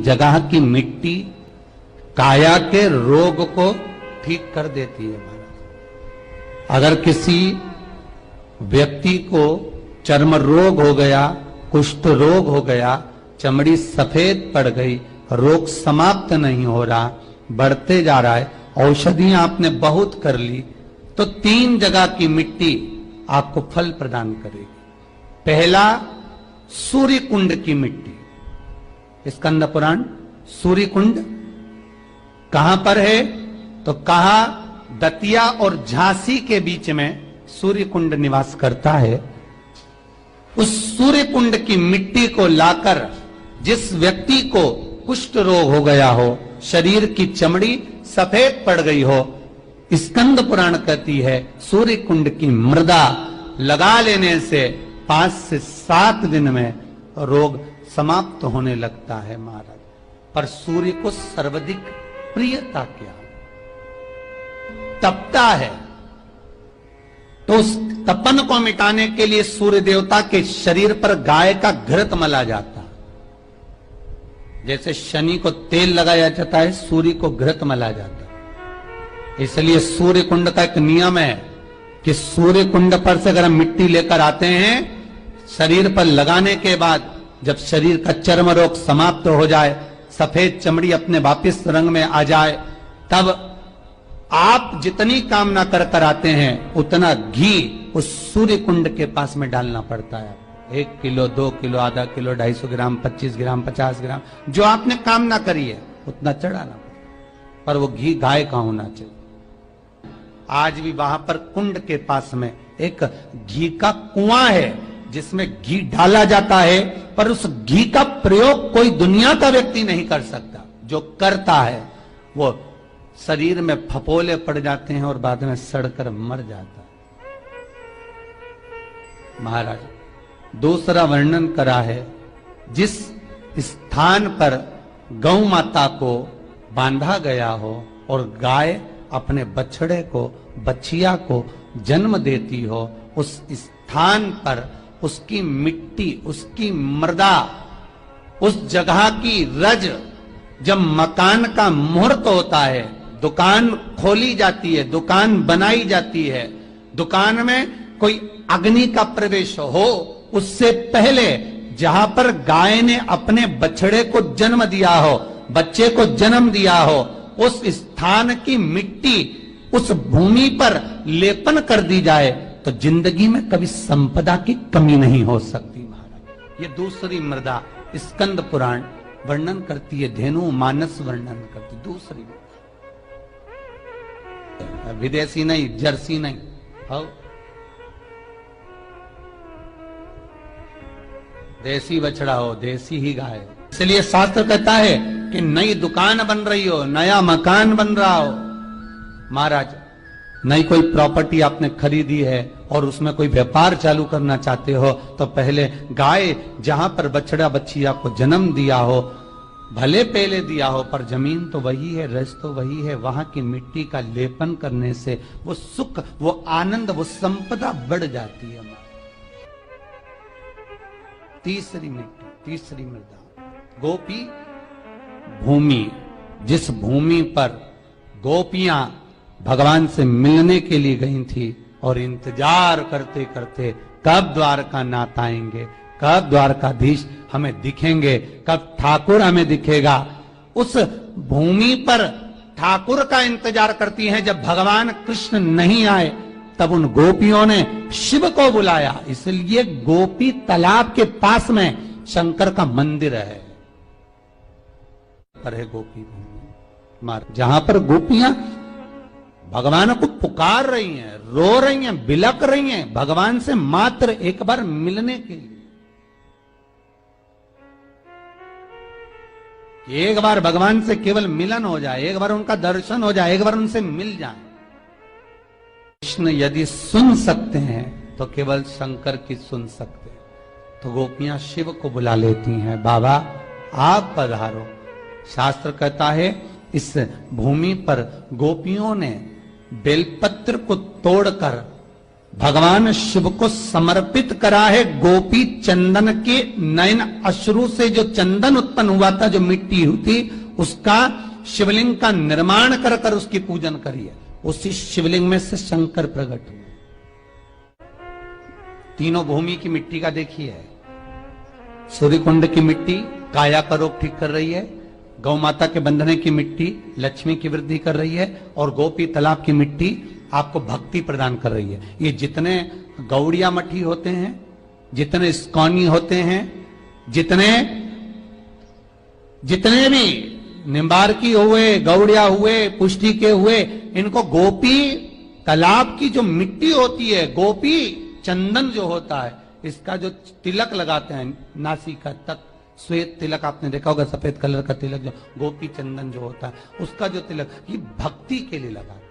जगह की मिट्टी काया के रोग को ठीक कर देती है महाराज। अगर किसी व्यक्ति को चर्म रोग हो गया, कुष्ठ रोग हो गया, चमड़ी सफेद पड़ गई, रोग समाप्त नहीं हो रहा, बढ़ते जा रहा है, औषधियां आपने बहुत कर ली, तो 3 जगह की मिट्टी आपको फल प्रदान करेगी। पहला, सूर्य कुंड की मिट्टी। स्कंद पुराण सूर्य कुंड कहां पर है? तो कहा दतिया और झांसी के बीच में सूर्य कुंड निवास करता है। उस सूर्य कुंड की मिट्टी को लाकर जिस व्यक्ति को कुष्ठ रोग हो गया हो, शरीर की चमड़ी सफेद पड़ गई हो, स्कंद पुराण कहती है सूर्य कुंड की मृदा लगा लेने से 5 से 7 दिन में रोग समाप्त होने लगता है महाराज। पर सूर्य को सर्वाधिक प्रियता क्या? तपता है, तो उस तपन को मिटाने के लिए सूर्य देवता के शरीर पर गाय का घृत मला जाता है। जैसे शनि को तेल लगाया जाता है, सूर्य को घृत मला जाता है। इसलिए सूर्य कुंड का एक नियम है कि सूर्य कुंड पर से अगर हम मिट्टी लेकर आते हैं, शरीर पर लगाने के बाद जब शरीर का चर्म रोग समाप्त हो जाए, सफेद चमड़ी अपने वापिस रंग में आ जाए, तब आप जितनी कामना कर आते हैं उतना घी उस सूर्य कुंड के पास में डालना पड़ता है। 1 किलो, 2 किलो, आधा किलो, 250 ग्राम, 25 ग्राम, 50 ग्राम, जो आपने कामना करी है उतना चढ़ाना पड़ता, पर वो घी गाय का होना चाहिए। आज भी वहां पर कुंड के पास में एक घी का कुआं है जिसमें घी डाला जाता है, पर उस घी का प्रयोग कोई दुनिया का व्यक्ति नहीं कर सकता। जो करता है वो शरीर में फपोले पड़ जाते हैं और बाद में सड़कर मर जाता है। महाराज, दूसरा वर्णन करा है, जिस स्थान पर गौ माता को बांधा गया हो और गाय अपने बछड़े को, बछिया को जन्म देती हो, उस स्थान पर उसकी मिट्टी, उसकी मृदा, उस जगह की रज, जब मकान का मुहूर्त होता है, दुकान खोली जाती है, दुकान बनाई जाती है, दुकान में कोई अग्नि का प्रवेश हो, उससे पहले जहां पर गाय ने अपने बछड़े को जन्म दिया हो, बच्चे को जन्म दिया हो, उस स्थान की मिट्टी उस भूमि पर लेपन कर दी जाए तो जिंदगी में कभी संपदा की कमी नहीं हो सकती महाराज। ये दूसरी मृदा स्कंद पुराण वर्णन करती है, धेनु मानस वर्णन करती। दूसरी विदेशी नहीं, जर्सी नहीं, हो देसी बछड़ा हो, देसी ही गाय। इसलिए शास्त्र कहता है कि नई दुकान बन रही हो, नया मकान बन रहा हो महाराज, नई कोई प्रॉपर्टी आपने खरीदी है और उसमें कोई व्यापार चालू करना चाहते हो, तो पहले गाय जहां पर बछड़ा बछिया को जन्म दिया हो, भले पहले दिया हो, पर जमीन तो वही है, रस तो वही है, वहां की मिट्टी का लेपन करने से वो सुख, वो आनंद, वो संपदा बढ़ जाती है। तीसरी मिट्टी, तीसरी मृदा, गोपी भूमि। जिस भूमि पर गोपियां भगवान से मिलने के लिए गई थी और इंतजार करते करते कब द्वारका नाथ आएंगे, कब द्वारकाधीश हमें दिखेंगे, कब ठाकुर हमें दिखेगा, उस भूमि पर ठाकुर का इंतजार करती हैं। जब भगवान कृष्ण नहीं आए तब उन गोपियों ने शिव को बुलाया। इसलिए गोपी तालाब के पास में शंकर का मंदिर है, पर है गोपी भूमि, जहां पर गोपियां भगवान को पुकार रही हैं, रो रही हैं, बिलक रही हैं भगवान से मात्र एक बार मिलने के लिए। एक बार भगवान से केवल मिलन हो जाए, एक बार उनका दर्शन हो जाए, एक बार उनसे मिल जाए। कृष्ण यदि सुन सकते हैं तो केवल शंकर की सुन सकते हैं। तो गोपियां शिव को बुला लेती हैं, बाबा आप पधारो। शास्त्र कहता है इस भूमि पर गोपियों ने बेलपत्र को तोड़कर भगवान शिव को समर्पित करा है गोपी चंदन के नयन अश्रु से जो चंदन उत्पन्न हुआ था, जो मिट्टी हुई थी, उसका शिवलिंग का निर्माण कर कर उसकी पूजन करिए। उसी शिवलिंग में से शंकर प्रकट हुए। तीनों भूमि की मिट्टी का देखिए, सूर्यकुंड की मिट्टी काया का रोग ठीक कर रही है, गौ माता के बंधने की मिट्टी लक्ष्मी की वृद्धि कर रही है, और गोपी तालाब की मिट्टी आपको भक्ति प्रदान कर रही है। ये जितने गौड़िया मठी होते हैं, जितने इस्कॉनी होते हैं, जितने भी निम्बारकी हुए, गौड़िया हुए, पुष्टि के हुए, इनको गोपी तालाब की जो मिट्टी होती है, गोपी चंदन जो होता है, इसका जो तिलक लगाते हैं नासिका तक, श्वेत तिलक आपने देखा होगा, सफेद कलर का तिलक जो गोपी चंदन जो होता है, उसका जो तिलक, ये भक्ति के लिए लगाते हैं।